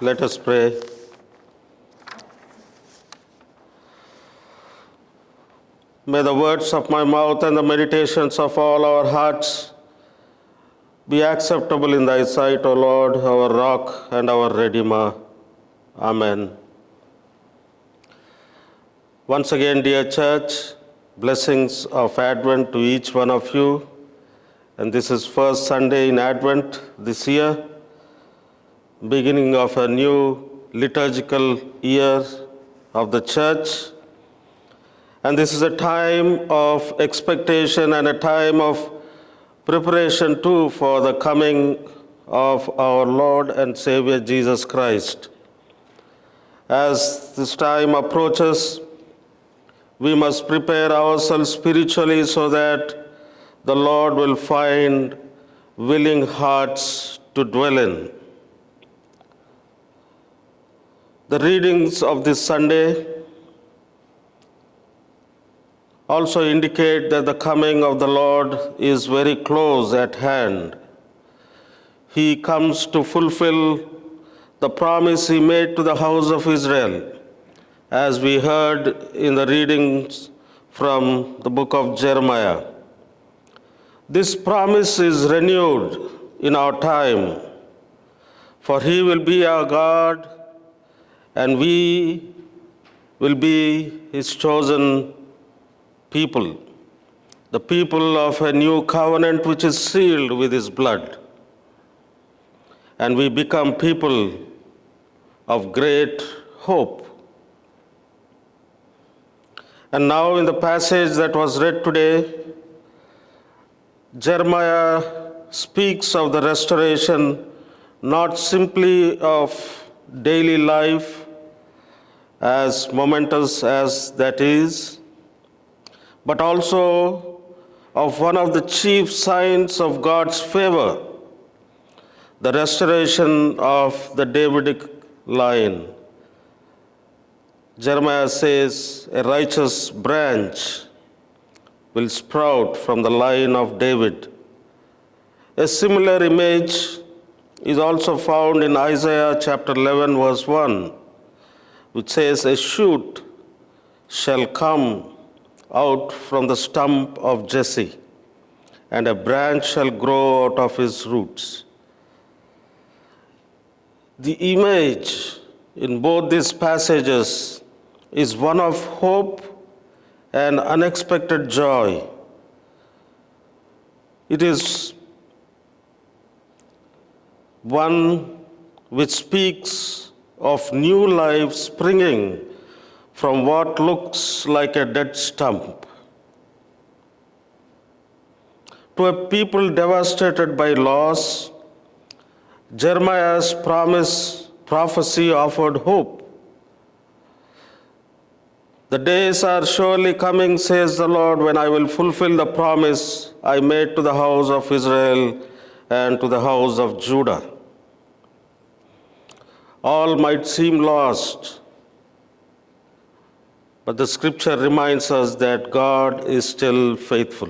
Let us pray. May the words of my mouth and the meditations of all our hearts be acceptable in thy sight, O Lord, our rock and our redeemer. Amen. Once again, dear church, blessings of Advent to each one of you. And this is first Sunday in Advent this year, beginning of a new liturgical year of the church. And this is a time of expectation and a time of preparation too for the coming of our Lord and Savior Jesus Christ. As this time approaches, we must prepare ourselves spiritually so that the Lord will find willing hearts to dwell in. The readings of this Sunday also indicate that the coming of the Lord is very close at hand. He comes to fulfill the promise he made to the house of Israel, as we heard in the readings from the book of Jeremiah. This promise is renewed in our time, for he will be our God, and we will be his chosen people, the people of a new covenant which is sealed with his blood. And we become people of great hope. And now in the passage that was read today, Jeremiah speaks of the restoration not simply of daily life, as momentous as that is, but also of one of the chief signs of God's favor, the restoration of the Davidic line. Jeremiah says, a righteous branch will sprout from the line of David. A similar image is also found in Isaiah chapter 11, verse 1, which says, a shoot shall come out from the stump of Jesse, and a branch shall grow out of his roots. The image in both these passages is one of hope and unexpected joy. It is one which speaks of new life springing from what looks like a dead stump. To a people devastated by loss, Jeremiah's prophecy offered hope. The days are surely coming, says the Lord, when I will fulfill the promise I made to the house of Israel and to the house of Judah. All might seem lost, but the scripture reminds us that God is still faithful.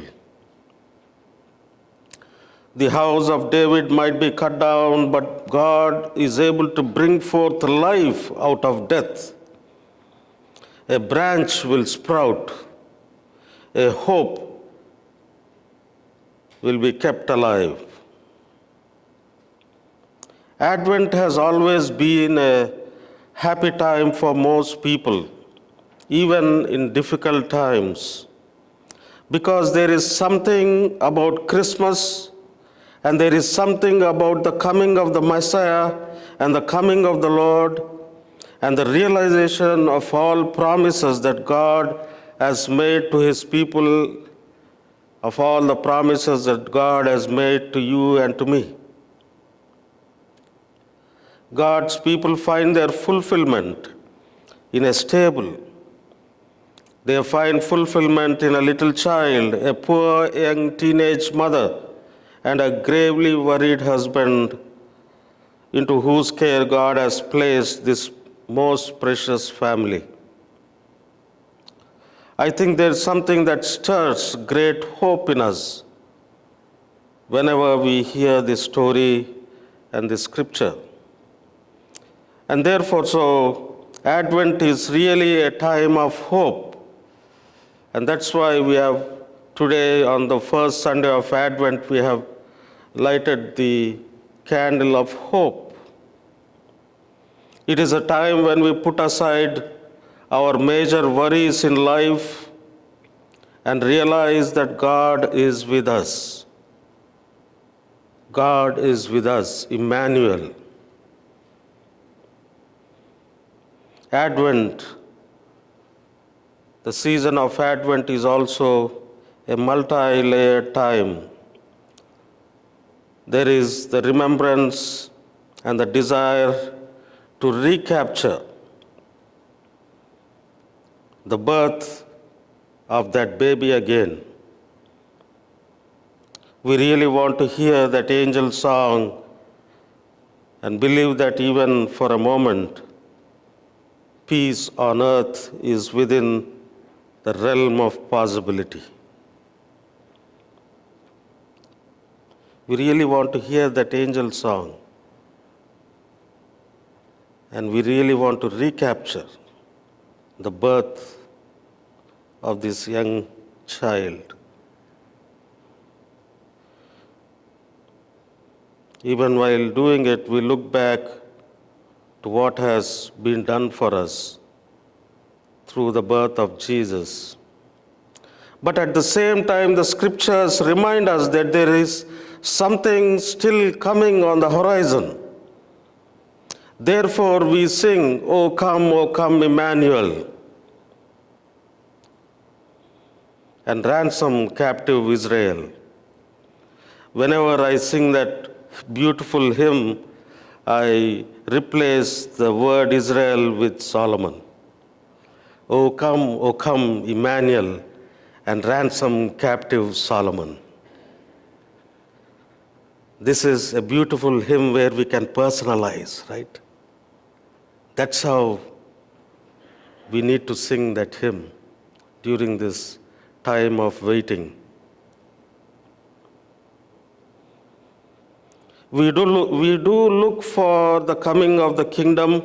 The house of David might be cut down, but God is able to bring forth life out of death. A branch will sprout. A hope will be kept alive. Advent has always been a happy time for most people, even in difficult times, because there is something about Christmas and there is something about the coming of the Messiah and the coming of the Lord and the realization of all promises that God has made to his people, of all the promises that God has made to you and to me. God's people find their fulfillment in a stable. They find fulfillment in a little child, a poor young teenage mother, and a gravely worried husband into whose care God has placed this most precious family. I think there's something that stirs great hope in us whenever we hear this story and this scripture. And therefore, so Advent is really a time of hope. And that's why we have today, on the first Sunday of Advent, we have lighted the candle of hope. It is a time when we put aside our major worries in life and realize that God is with us. God is with us, Emmanuel. Advent, the season of Advent is also a multi-layered time. There is the remembrance and the desire to recapture the birth of that baby again. We really want to hear that angel song and believe that even for a moment, peace on earth is within the realm of possibility. We really want to hear that angel song. And we really want to recapture the birth of this young child. Even while doing it, we look back to what has been done for us through the birth of Jesus. But at the same time, the scriptures remind us that there is something still coming on the horizon. Therefore, we sing, O come, Emmanuel, and ransom captive Israel. Whenever I sing that beautiful hymn, I replace the word Israel with Solomon. O come, Emmanuel, and ransom captive Solomon. This is a beautiful hymn where we can personalize, right? That's how we need to sing that hymn during this time of waiting. We do look for the coming of the kingdom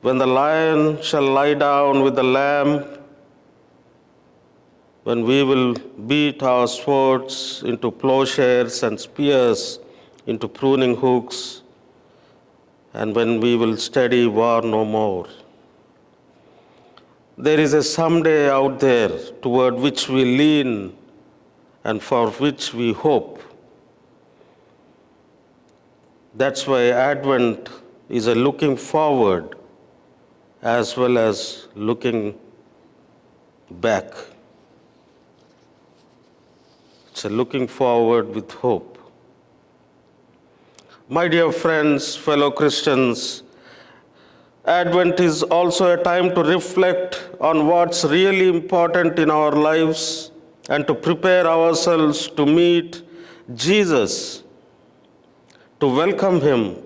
when the lion shall lie down with the lamb, when we will beat our swords into plowshares and spears into pruning hooks, and when we will study war no more. There is a someday out there toward which we lean and for which we hope. That's why Advent is a looking forward as well as looking back. It's a looking forward with hope. My dear friends, fellow Christians, Advent is also a time to reflect on what's really important in our lives and to prepare ourselves to meet Jesus, to welcome Him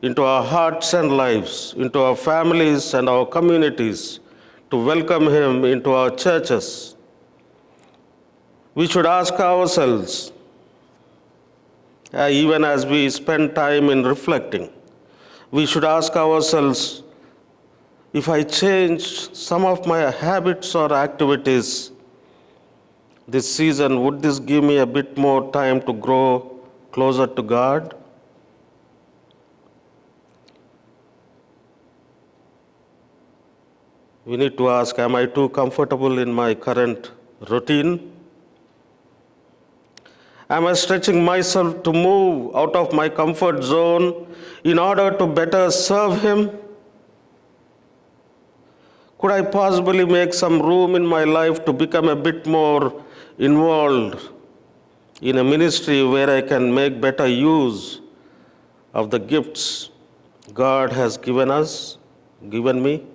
into our hearts and lives, into our families and our communities, to welcome Him into our churches. We should ask ourselves, even as we spend time in reflecting, we should ask ourselves, if I change some of my habits or activities this season, would this give me a bit more time to grow closer to God? We need to ask, am I too comfortable in my current routine? Am I stretching myself to move out of my comfort zone in order to better serve Him? Could I possibly make some room in my life to become a bit more involved in a ministry where I can make better use of the gifts God has given me?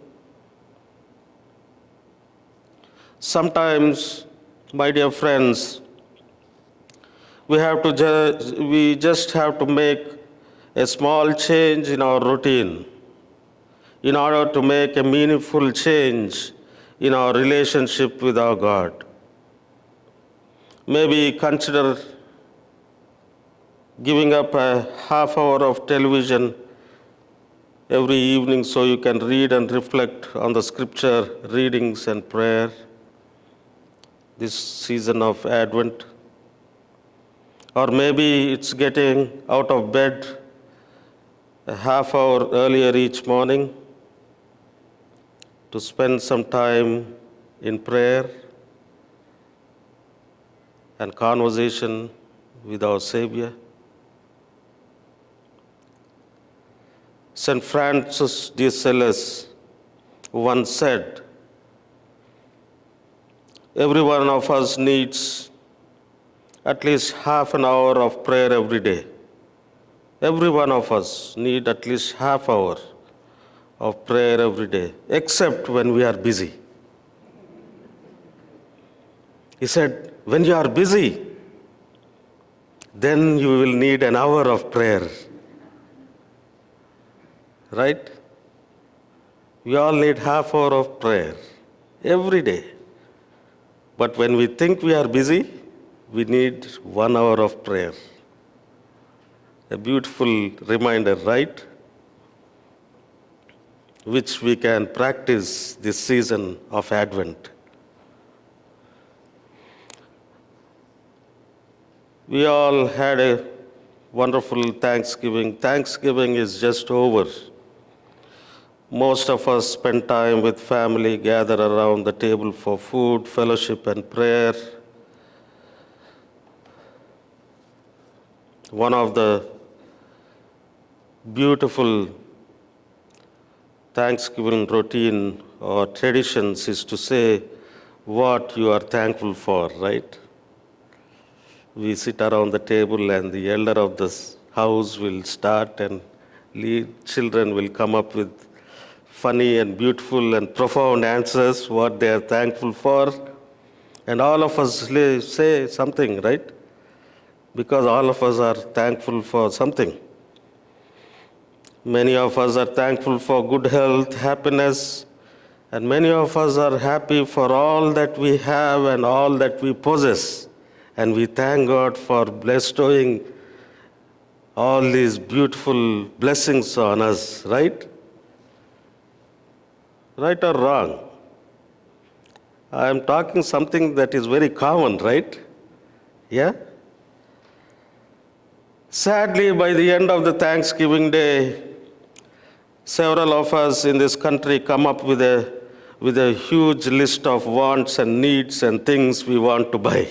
Sometimes, my dear friends, we just have to make a small change in our routine in order to make a meaningful change in our relationship with our God. Maybe consider giving up a half hour of television every evening so you can read and reflect on the scripture readings and prayer this season of Advent. Or maybe it's getting out of bed a half hour earlier each morning to spend some time in prayer and conversation with our Savior. St. Francis de Sales once said, every one of us needs at least half an hour of prayer every day. Every one of us needs at least half hour of prayer every day, except when we are busy. He said, when you are busy, then you will need an hour of prayer. Right? We all need half hour of prayer every day. But when we think we are busy, we need 1 hour of prayer. A beautiful reminder, right? Which we can practice this season of Advent. We all had a wonderful Thanksgiving. Thanksgiving is just over. Most of us spend time with family, gather around the table for food, fellowship, and prayer. One of the beautiful Thanksgiving routine or traditions is to say what you are thankful for, right? We sit around the table and the elder of the house will start and children will come up with funny and beautiful and profound answers, what they are thankful for. And all of us say something, right? Because all of us are thankful for something. Many of us are thankful for good health, happiness, and many of us are happy for all that we have and all that we possess. And we thank God for bestowing all these beautiful blessings on us, right? Right or wrong? I am talking something that is very common, right? Yeah? Sadly, by the end of the Thanksgiving Day, several of us in this country come up with a huge list of wants and needs and things we want to buy.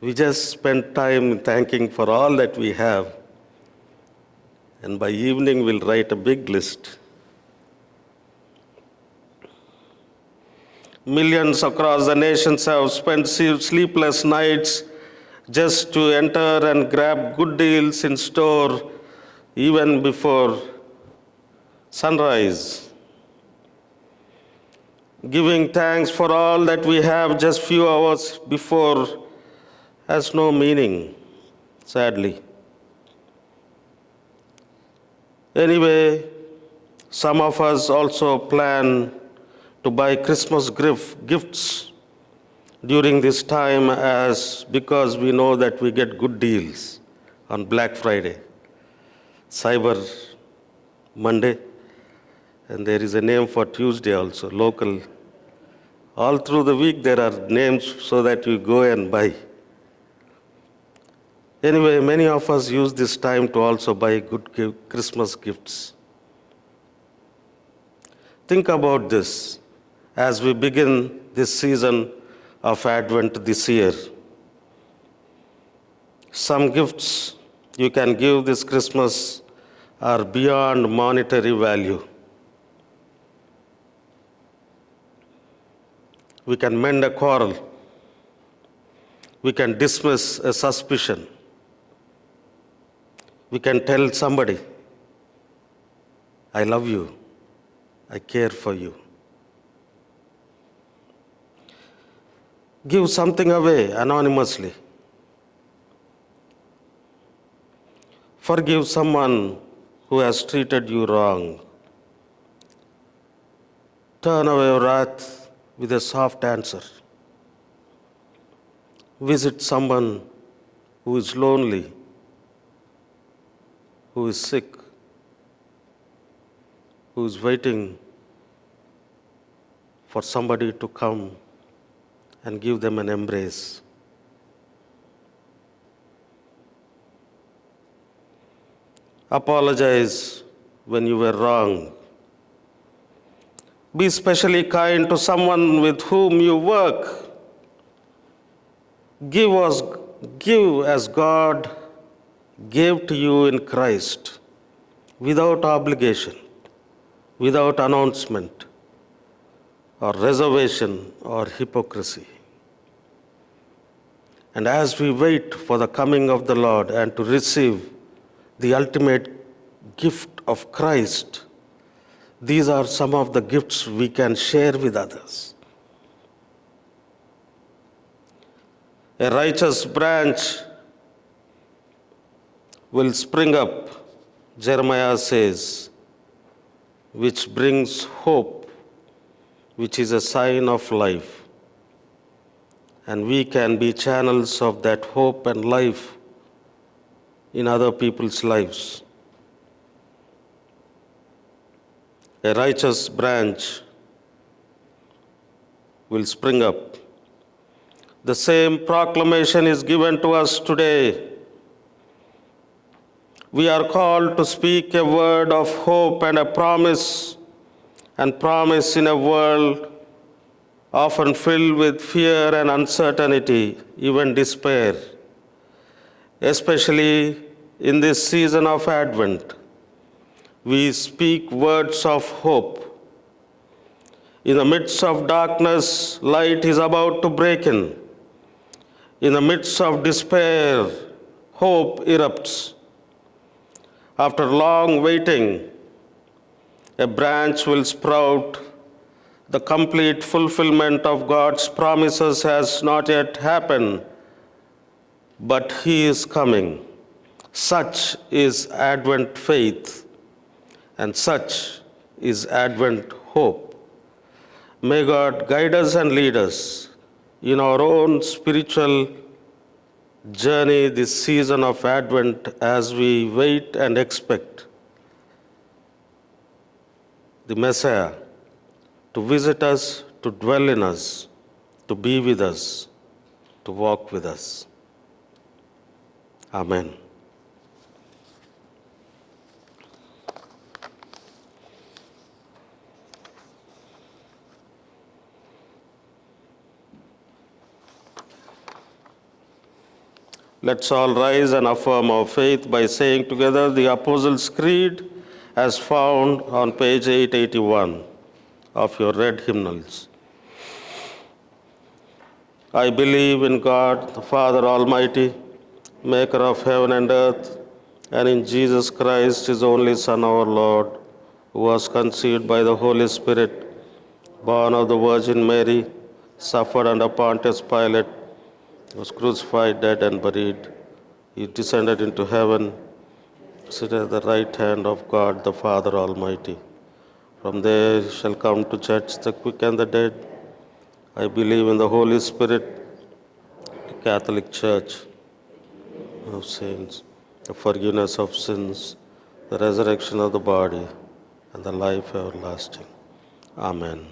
We just spend time thanking for all that we have. And by evening, we'll write a big list. Millions across the nations have spent sleepless nights just to enter and grab good deals in store even before sunrise. Giving thanks for all that we have just few hours before has no meaning, sadly. Anyway, some of us also plan to buy Christmas gifts during this time because we know that we get good deals on Black Friday, Cyber Monday, and there is a name for Tuesday also, local. All through the week there are names so that you go and buy. Anyway, many of us use this time to also buy good Christmas gifts. Think about this as we begin this season of Advent this year. Some gifts you can give this Christmas are beyond monetary value. We can mend a quarrel. We can dismiss a suspicion. We can tell somebody, I love you, I care for you. Give something away anonymously. Forgive someone who has treated you wrong. Turn away your wrath with a soft answer. Visit someone who is lonely. who is sick, who is waiting for somebody to come and give them an embrace. Apologize when you were wrong. Be specially kind to someone with whom you work. Give as God gave to you in Christ, without obligation, without announcement, or reservation, or hypocrisy. And as we wait for the coming of the Lord and to receive the ultimate gift of Christ, these are some of the gifts we can share with others. A righteous branch will spring up, Jeremiah says, which brings hope, which is a sign of life. And we can be channels of that hope and life in other people's lives. A righteous branch will spring up. The same proclamation is given to us today. We are called to speak a word of hope and a promise in a world often filled with fear and uncertainty, even despair, especially in this season of Advent. We speak words of hope. In the midst of darkness, light is about to break in. In the midst of despair, hope erupts. After long waiting, a branch will sprout. The complete fulfillment of God's promises has not yet happened, but He is coming. Such is Advent faith, and such is Advent hope. May God guide us and lead us in our own spiritual journey this season of Advent as we wait and expect the Messiah to visit us, to dwell in us, to be with us, to walk with us. Amen. Let's all rise and affirm our faith by saying together the Apostles' Creed as found on page 881 of your red hymnals. I believe in God, the Father Almighty, maker of heaven and earth, and in Jesus Christ, His only Son, our Lord, who was conceived by the Holy Spirit, born of the Virgin Mary, suffered under Pontius Pilate, was crucified, dead, and buried. He descended into heaven, seated at the right hand of God, the Father Almighty. From there He shall come to judge the quick and the dead. I believe in the Holy Spirit, the Catholic Church of saints, the forgiveness of sins, the resurrection of the body, and the life everlasting. Amen.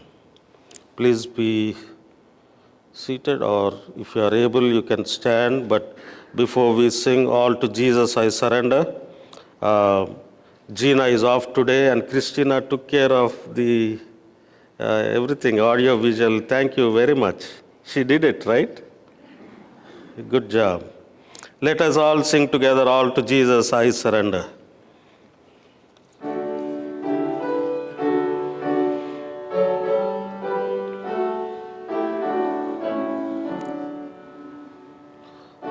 Please be seated, or if you are able, you can stand. But before we sing All to Jesus I Surrender, Gina is off today, and Christina took care of the everything, audio, visual. Thank you very much. She did it, right? Good job. Let us all sing together, All to Jesus I Surrender.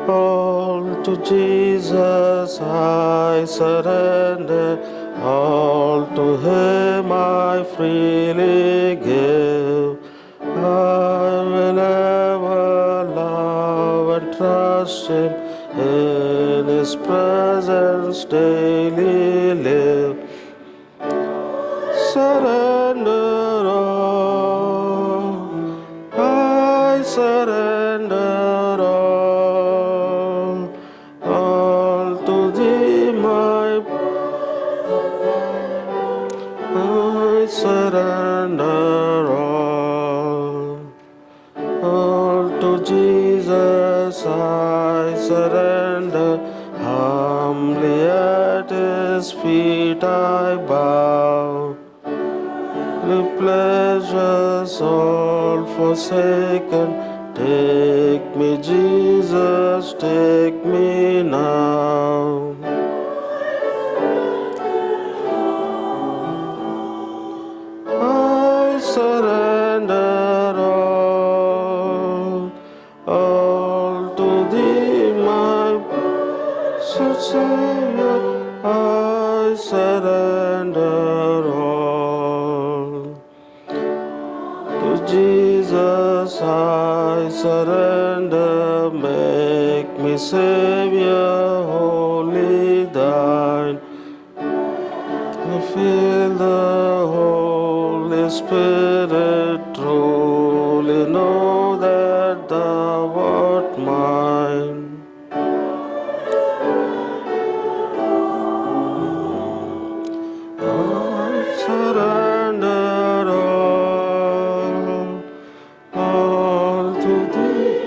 All to Jesus I surrender, all to Him I freely give. I will ever love and trust Him, in His presence daily live. Surrender all, I surrender all to Thee, my To Jesus I surrender, humbly at His feet I bow. The pleasures all forsaken, take me, Jesus, take me now. I surrender all to Thee, my Savior. I surrender all. To Jesus I surrender, make me Savior, wholly Thine. I feel the Holy Spirit, truly know that Thou art mine. I surrender all to Thee.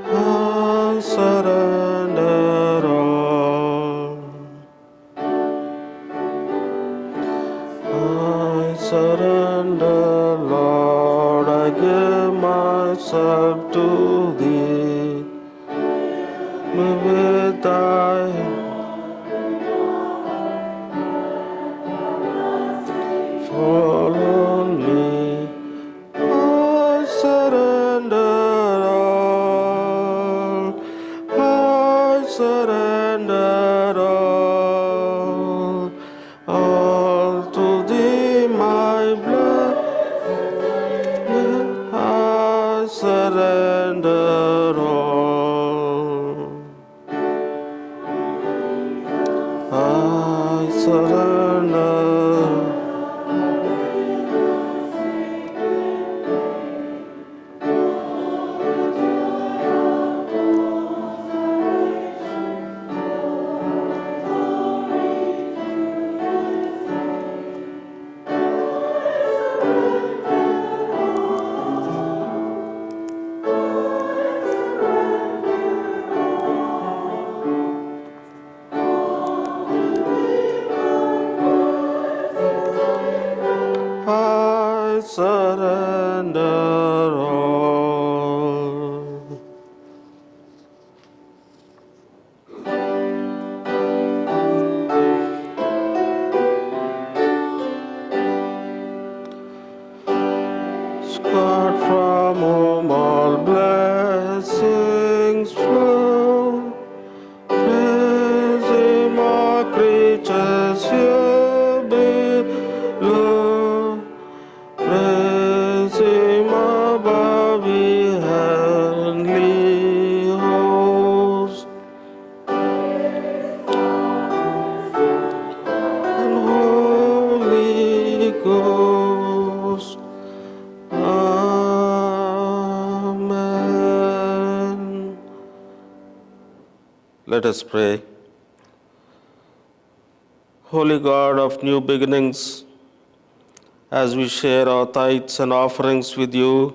I surrender all. I surrender, Lord, I give myself to Thee. Me with Thy fall on me. I surrender all. I surrender all to Thee, my blood. I surrender all. I surrender. I surrender all. Scott from whom all blessings flow, praise Him, all creatures here below. Praise Him above, ye heavenly hosts, and Holy Ghost. Amen. Let us pray. Holy God of new beginnings, as we share our tithes and offerings with you,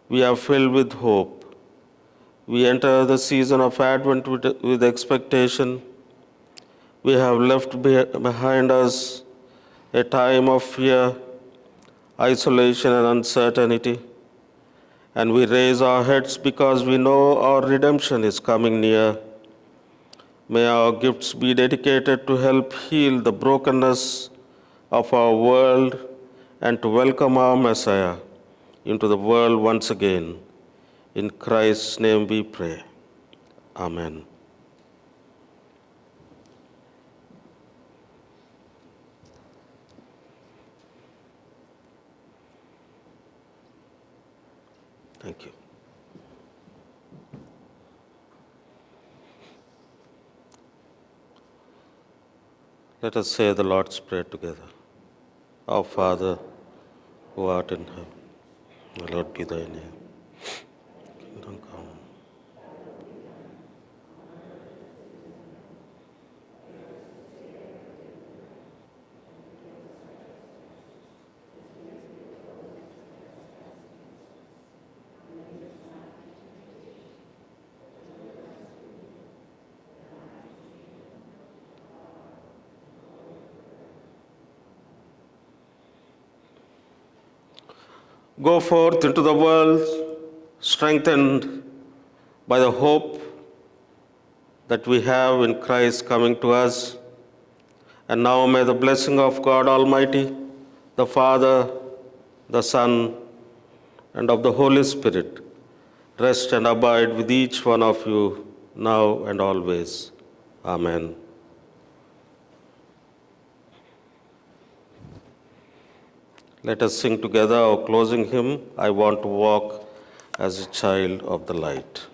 we are filled with hope. We enter the season of Advent with expectation. We have left behind us a time of fear, isolation, and uncertainty. And we raise our heads because we know our redemption is coming near. May our gifts be dedicated to help heal the brokenness of our world and to welcome our Messiah into the world once again. In Christ's name we pray. Amen. Thank you. Let us say the Lord's Prayer together. Our Father, who art in heaven, hallowed be thy name. Kingdom come. Go forth into the world, strengthened by the hope that we have in Christ coming to us. And now may the blessing of God Almighty, the Father, the Son, and of the Holy Spirit rest and abide with each one of you now and always. Amen. Let us sing together our closing hymn, I Want to Walk as a Child of the Light.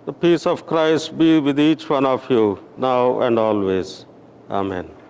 The peace of Christ be with each one of you, now and always. Amen.